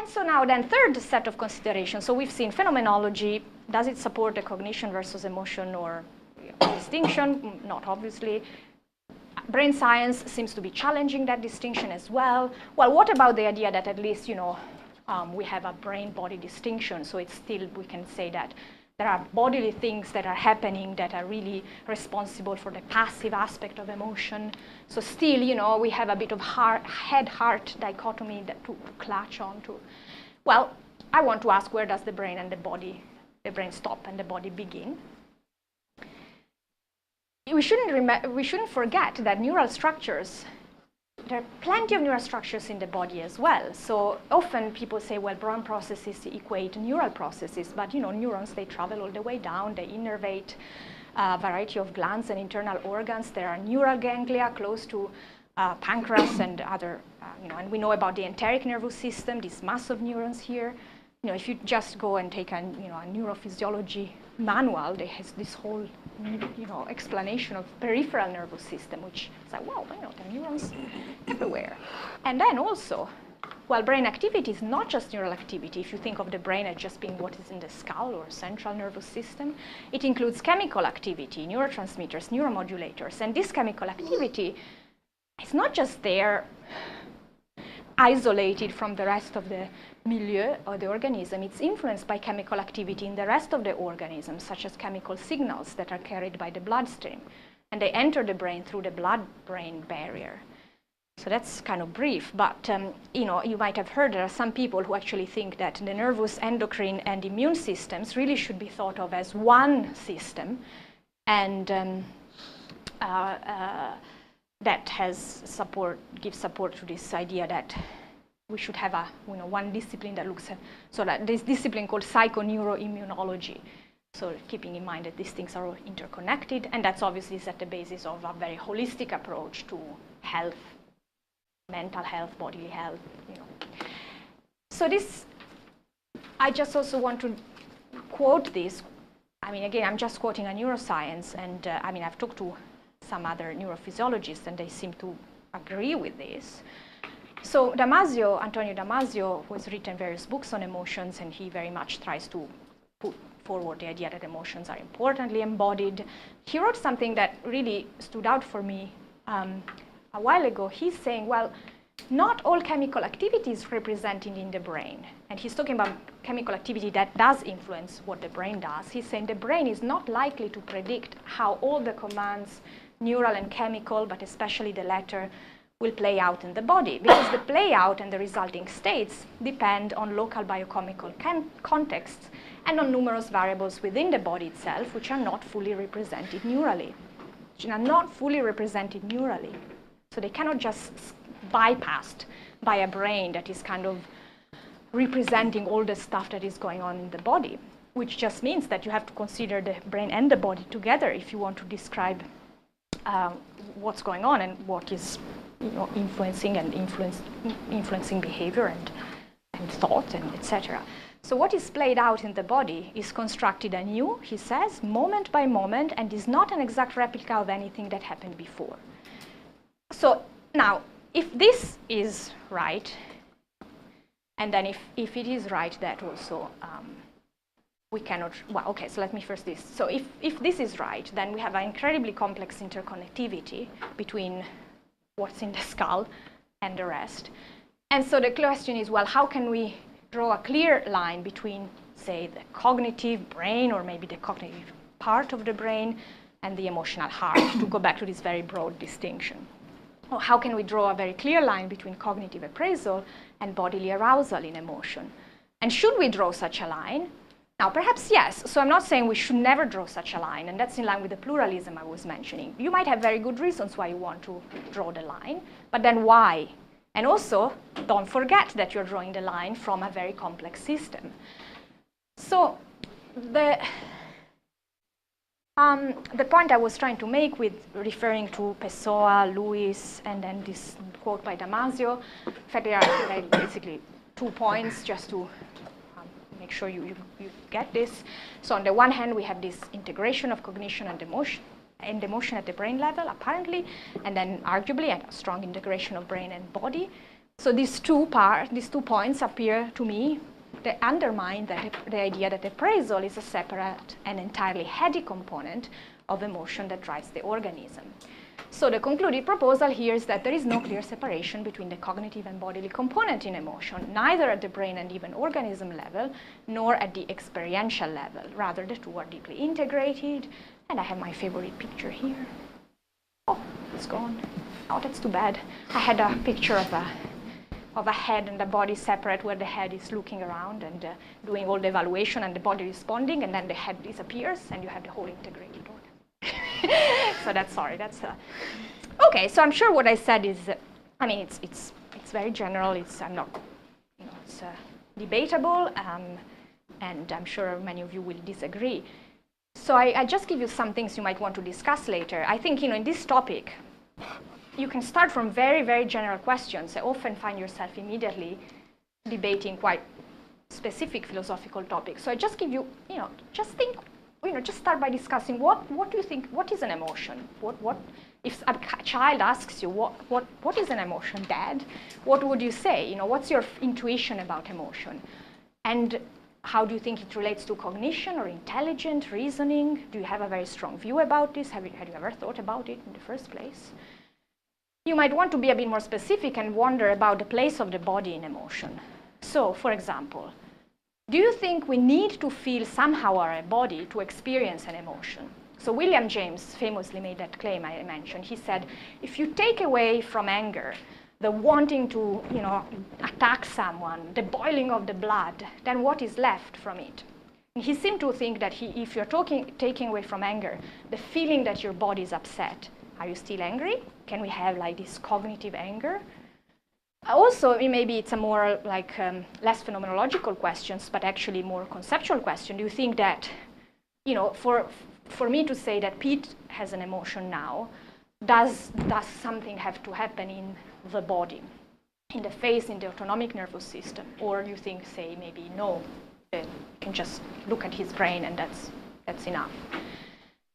And so now then, third set of considerations. So we've seen phenomenology. Does it support the cognition versus emotion or distinction? Not obviously. Brain science seems to be challenging that distinction as well. Well, what about the idea that at least, we have a brain-body distinction, so it's still, we can say that there are bodily things that are happening that are really responsible for the passive aspect of emotion. So still, we have a bit of head-heart dichotomy that to clutch onto. Well, I want to ask, where does the brain and the brain stop and the body begin? We shouldn't forget that neural structures, there are plenty of neural structures in the body as well. So often people say, well, brain processes equate neural processes, but neurons, they travel all the way down, they innervate a variety of glands and internal organs. There are neural ganglia close to pancreas and other, and we know about the enteric nervous system, this mass of neurons here. If you just go and take a neurophysiology manual, there has this whole explanation of peripheral nervous system, which is like, wow, there are neurons everywhere. And then also, well, brain activity is not just neural activity. If you think of the brain as just being what is in the skull or central nervous system, it includes chemical activity, neurotransmitters, neuromodulators. And this chemical activity is not just there isolated from the rest of the milieu or the organism. It's influenced by chemical activity in the rest of the organism, such as chemical signals that are carried by the bloodstream. And they enter the brain through the blood-brain barrier. So that's kind of brief, but you might have heard there are some people who actually think that the nervous, endocrine, and immune systems really should be thought of as one system, and that gives support to this idea that we should have one discipline that looks at, so that this discipline called psychoneuroimmunology. So keeping in mind that these things are all interconnected, and that's obviously at the basis of a very holistic approach to health, mental health, bodily health. So this, I just also want to quote this. Again, I'm just quoting a neuroscience, and I've talked to some other neurophysiologists, and they seem to agree with this. So Antonio Damasio, who has written various books on emotions, and he very much tries to put forward the idea that emotions are importantly embodied. He wrote something that really stood out for me a while ago. He's saying, well, not all chemical activity is represented in the brain. And he's talking about chemical activity that does influence what the brain does. He's saying the brain is not likely to predict how all the commands, neural and chemical, but especially the latter, will play out in the body, because the play out and the resulting states depend on local biochemical contexts and on numerous variables within the body itself, which are not fully represented neurally. So they cannot just bypassed by a brain that is kind of representing all the stuff that is going on in the body, which just means that you have to consider the brain and the body together if you want to describe what's going on and what is influencing behavior and thought and etc. So what is played out in the body is constructed anew, he says, moment by moment, and is not an exact replica of anything that happened before. So now, if this is right, and then if it is right that also we cannot, well, okay, so let me first this. So if this is right, then we have an incredibly complex interconnectivity between what's in the skull and the rest. And so the question is, well, how can we draw a clear line between, say, the cognitive brain, or maybe the cognitive part of the brain, and the emotional heart, to go back to this very broad distinction? Or how can we draw a very clear line between cognitive appraisal and bodily arousal in emotion? And should we draw such a line? Now, perhaps yes. So I'm not saying we should never draw such a line, and that's in line with the pluralism I was mentioning. You might have very good reasons why you want to draw the line, but then why? And also, don't forget that you're drawing the line from a very complex system. So the point I was trying to make with referring to Pessoa, Lewis, and then this quote by Damasio, in fact, there are basically 2 points just to make sure you get this. So on the one hand, we have this integration of cognition and emotion at the brain level, apparently, and then arguably a strong integration of brain and body. So these two points appear to me they undermine the idea that appraisal is a separate and entirely heady component of emotion that drives the organism. So the concluded proposal here is that there is no clear separation between the cognitive and bodily component in emotion, neither at the brain and even organism level, nor at the experiential level. Rather, the two are deeply integrated. And I have my favorite picture here. Oh, it's gone. Oh, that's too bad. I had a picture of a head and the body separate, where the head is looking around and doing all the evaluation and the body responding, and then the head disappears and you have the whole integrated organ. So that's okay. So I'm sure what I said is, I mean, it's very general. I'm not, it's debatable, and I'm sure many of you will disagree. So I just give you some things you might want to discuss later. I think, in this topic, you can start from very, very general questions. I often find yourself immediately debating quite specific philosophical topics. So I just give you, just think, just start by discussing what do you think, what is an emotion? What if a child asks you, what is an emotion, Dad? What would you say? What's your intuition about emotion? And how do you think it relates to cognition or intelligent reasoning? Do you have a very strong view about this? Had you ever thought about it in the first place? You might want to be a bit more specific and wonder about the place of the body in emotion. So, for example, do you think we need to feel somehow our body to experience an emotion? So William James famously made that claim I mentioned. He said, if you take away from anger the wanting to, attack someone, the boiling of the blood, then what is left from it? And he seemed to think that if you're taking away from anger the feeling that your body is upset, are you still angry? Can we have like this cognitive anger? Also, maybe it's a more less phenomenological questions, but actually more conceptual question. Do you think that, for me to say that Pete has an emotion now, does something have to happen in the body, in the face, in the autonomic nervous system? Or you think, say, maybe no, you can just look at his brain and that's enough.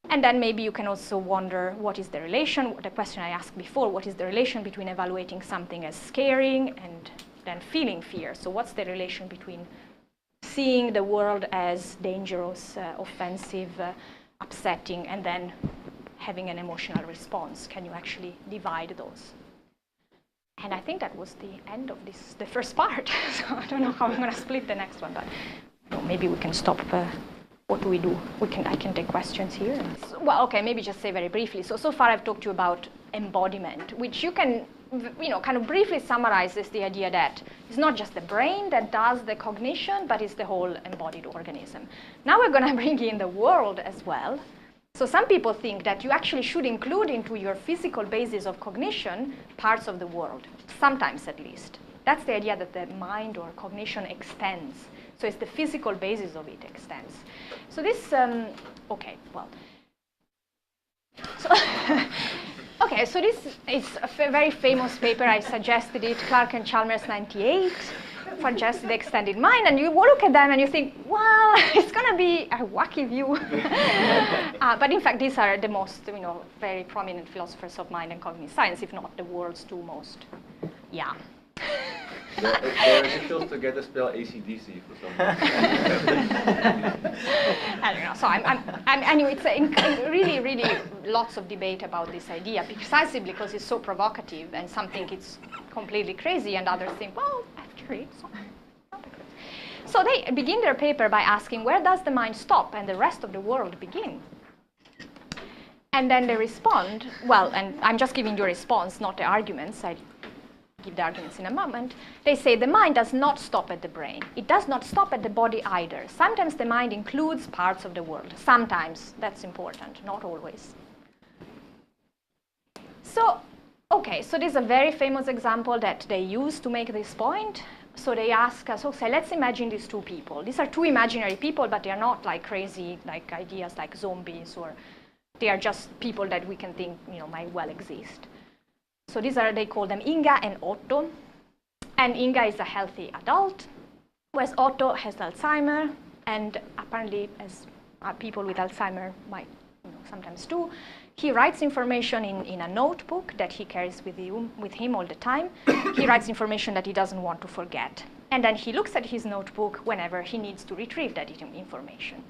And then maybe you can also wonder what is the relation, the question I asked before, what is the relation between evaluating something as scaring and then feeling fear? So what's the relation between seeing the world as dangerous, offensive, upsetting, and then having an emotional response? Can you actually divide those? And I think that was the end of the first part. So I don't know how I'm going to split the next one, but maybe we can stop. What do we do? I can take questions here. Well, okay, maybe just say very briefly. So far I've talked to you about embodiment, which you can, kind of briefly summarize as the idea that it's not just the brain that does the cognition, but it's the whole embodied organism. Now we're going to bring in the world as well. So some people think that you actually should include into your physical basis of cognition parts of the world, sometimes at least. That's the idea that the mind or cognition extends. So it's the physical basis of it extends. So this, okay, well. So, okay, so this is a very famous paper. I suggested it, Clark and Chalmers, 98, suggested the extended mind. And you look at them and you think, well, it's going to be a wacky view. But in fact, these are the most, very prominent philosophers of mind and cognitive science, if not the world's two most. Yeah. Their initials together spell AC/DC for some reason. I don't know. So anyway, it's really, really lots of debate about this idea, precisely because it's so provocative, and some think it's completely crazy, and others think, well, actually, it's not crazy. So they begin their paper by asking, where does the mind stop and the rest of the world begin? And then they respond, well, and I'm just giving you a response, not the arguments. I give the arguments in a moment. They say the mind does not stop at the brain. It does not stop at the body either. Sometimes the mind includes parts of the world. Sometimes, that's important, not always. So, okay, so this is a very famous example that they use to make this point. So they ask us, okay, let's imagine these two people. These are two imaginary people, but they are not like crazy, like ideas like zombies, or they are just people that we can think, might well exist. So they call them Inga and Otto. And Inga is a healthy adult, whereas Otto has Alzheimer, and apparently, as people with Alzheimer might sometimes do, He writes information in a notebook that he carries with him all the time. He writes information that he doesn't want to forget. And then he looks at his notebook whenever he needs to retrieve that information.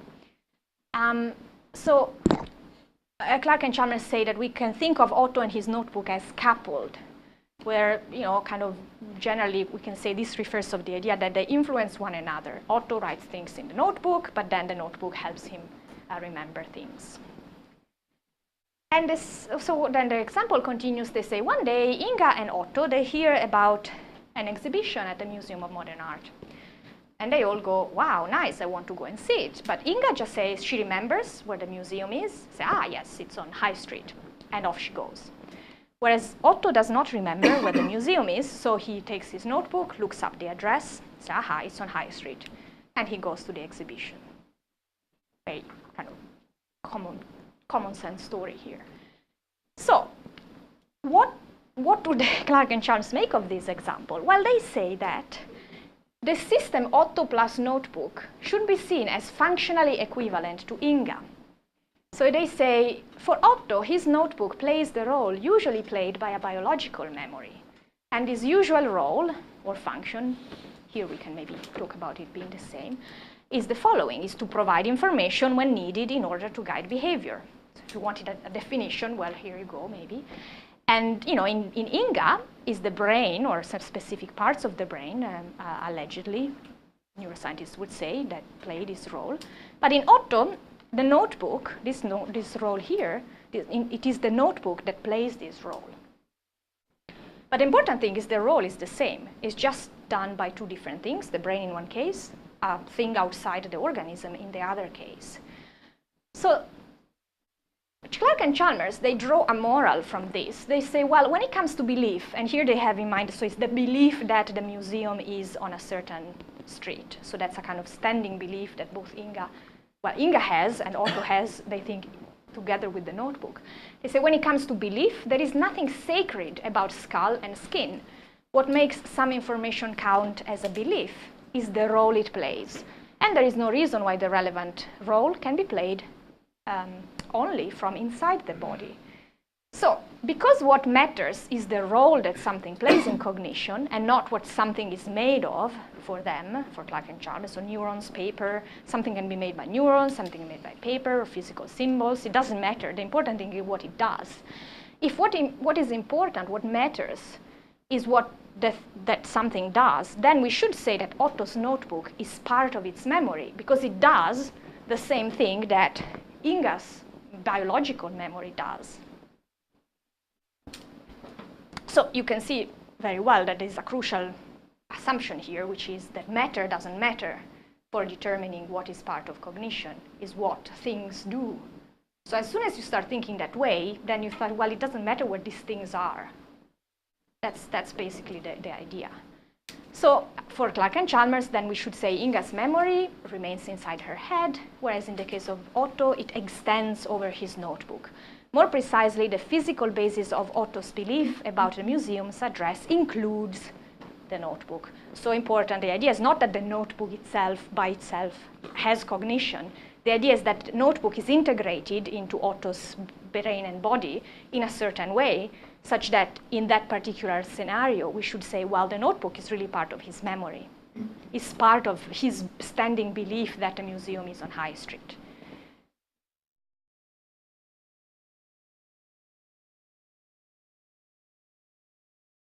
So Clark and Chalmers say that we can think of Otto and his notebook as coupled, where, kind of generally we can say this refers to the idea that they influence one another. Otto writes things in the notebook, but then the notebook helps him remember things. And so then the example continues. They say one day Inga and Otto, they hear about an exhibition at the Museum of Modern Art. And they all go, wow, nice, I want to go and see it. But Inga just says she remembers where the museum is. Say, yes, it's on High Street. And off she goes. Whereas Otto does not remember where the museum is, so he takes his notebook, looks up the address, says, it's on High Street. And he goes to the exhibition. Very kind of common sense story here. So what would Clark and Chalmers make of this example? Well, they say that the system Otto plus notebook should be seen as functionally equivalent to Inga. So they say, for Otto, his notebook plays the role usually played by a biological memory. And this usual role, or function, here we can maybe talk about it being the same, is the following, is to provide information when needed in order to guide behavior. So if you wanted a definition, well, here you go, maybe. And in Inga is the brain, or some specific parts of the brain, allegedly, neuroscientists would say, that play this role. But in Otto, the notebook, this role here, it is the notebook that plays this role. But the important thing is the role is the same. It's just done by two different things, the brain in one case, a thing outside the organism in the other case. So Clark and Chalmers, they draw a moral from this. They say, well, when it comes to belief, and here they have in mind, so it's the belief that the museum is on a certain street. So that's a kind of standing belief that both Inga has and Otto has, they think, together with the notebook. They say when it comes to belief, there is nothing sacred about skull and skin. What makes some information count as a belief is the role it plays. And there is no reason why the relevant role can be played only from inside the body. So, because what matters is the role that something plays in cognition and not what something is made of for them, for Clark and Chalmers, so neurons, paper, something can be made by neurons, something made by paper, or physical symbols, it doesn't matter. The important thing is what it does. If what is important, what matters, is what that something does, then we should say that Otto's notebook is part of its memory, because it does the same thing that Inga's biological memory does. So you can see very well that there is a crucial assumption here, which is that matter doesn't matter for determining what is part of cognition, is what things do. So as soon as you start thinking that way, then you thought, well, it doesn't matter what these things are. That's basically the idea. So for Clark and Chalmers, then we should say Inga's memory remains inside her head, whereas in the case of Otto, it extends over his notebook. More precisely, the physical basis of Otto's belief about the museum's address includes the notebook. So important, the idea is not that the notebook itself, by itself, has cognition. The idea is that the notebook is integrated into Otto's brain and body in a certain way, such that in that particular scenario, we should say, well, the notebook is really part of his memory. It's part of his standing belief that the museum is on High Street.